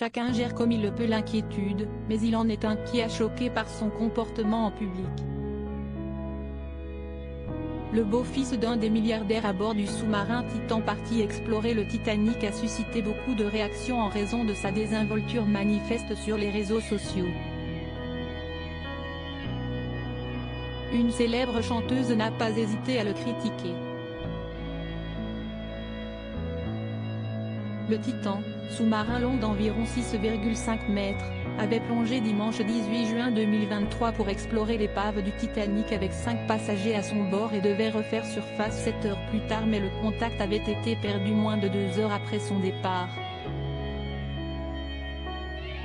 Chacun gère comme il le peut l'inquiétude, mais il en est un qui a choqué par son comportement en public. Le beau-fils d'un des milliardaires à bord du sous-marin Titan parti explorer le Titanic a suscité beaucoup de réactions en raison de sa désinvolture manifeste sur les réseaux sociaux. Une célèbre chanteuse n'a pas hésité à le critiquer. Le Titan, sous-marin long d'environ 6,5 mètres, avait plongé dimanche 18 juin 2023 pour explorer l'épave du Titanic avec 5 passagers à son bord et devait refaire surface 7 heures plus tard, mais le contact avait été perdu moins de 2 heures après son départ.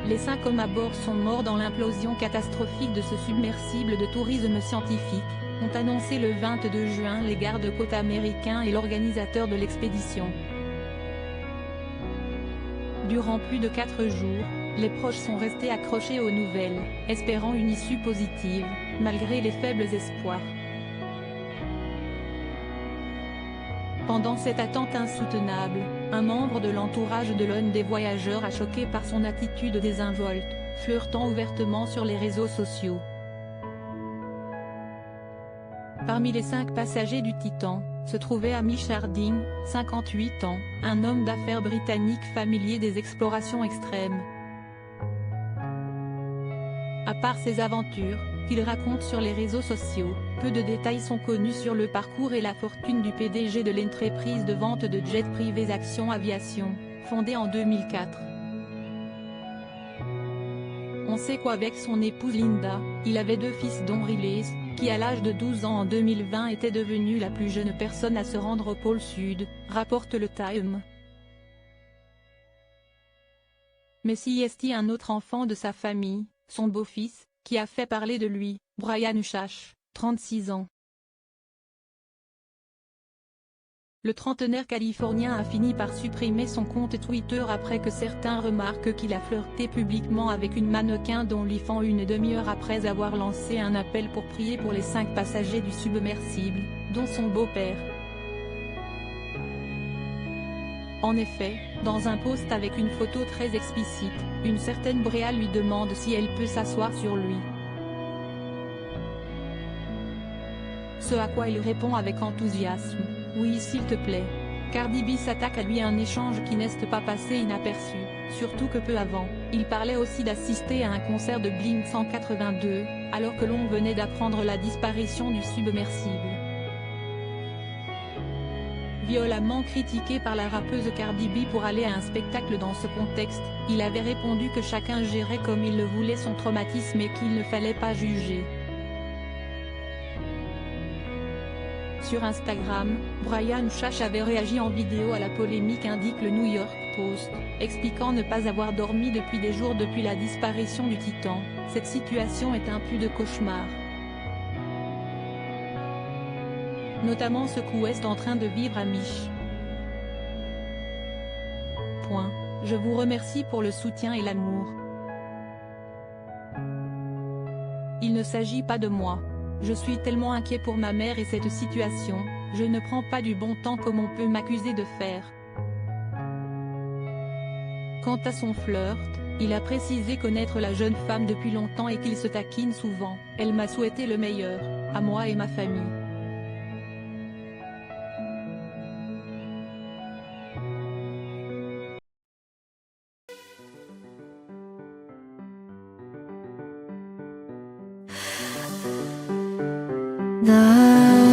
Les 5 hommes à bord sont morts dans l'implosion catastrophique de ce submersible de tourisme scientifique, ont annoncé le 22 juin les gardes-côtes américains et l'organisateur de l'expédition. Durant plus de 4 jours, les proches sont restés accrochés aux nouvelles, espérant une issue positive, malgré les faibles espoirs. Pendant cette attente insoutenable, un membre de l'entourage de l'un des voyageurs a choqué par son attitude désinvolte, flirtant ouvertement sur les réseaux sociaux. Parmi les 5 passagers du Titan, se trouvait Hamish Harding, 58 ans, un homme d'affaires britannique familier des explorations extrêmes. À part ses aventures, qu'il raconte sur les réseaux sociaux, peu de détails sont connus sur le parcours et la fortune du PDG de l'entreprise de vente de jets privés Action Aviation, fondée en 2004. On sait qu'avec son épouse Linda, il avait 2 fils dont Riley, qui à l'âge de 12 ans en 2020 était devenue la plus jeune personne à se rendre au pôle Sud, rapporte le Time. Mais s'y est un autre enfant de sa famille, son beau-fils, qui a fait parler de lui, Brian Ushash, 36 ans. Le trentenaire californien a fini par supprimer son compte Twitter après que certains remarquent qu'il a flirté publiquement avec une mannequin dont lui fend une demi-heure après avoir lancé un appel pour prier pour les 5 passagers du submersible, dont son beau-père. En effet, dans un post avec une photo très explicite, une certaine Brea lui demande si elle peut s'asseoir sur lui. Ce à quoi il répond avec enthousiasme, « Oui s'il te plaît ». Cardi B s'attaque à lui, un échange qui n'est pas passé inaperçu, surtout que peu avant, il parlait aussi d'assister à un concert de Blink 182, alors que l'on venait d'apprendre la disparition du submersible. Violemment critiqué par la rappeuse Cardi B pour aller à un spectacle dans ce contexte, il avait répondu que chacun gérait comme il le voulait son traumatisme et qu'il ne fallait pas juger. Sur Instagram, Brian Ushash avait réagi en vidéo à la polémique, indique le New York Post, expliquant ne pas avoir dormi depuis des jours depuis la disparition du Titan. Cette situation est un peu de cauchemar. Notamment ce qu'est en train de vivre Hamish. Je vous remercie pour le soutien et l'amour. Il ne s'agit pas de moi. Je suis tellement inquiet pour ma mère et cette situation, je ne prends pas du bon temps comme on peut m'accuser de faire. Quant à son flirt, il a précisé connaître la jeune femme depuis longtemps et qu'il se taquine souvent. Elle m'a souhaité le meilleur, à moi et ma famille. 나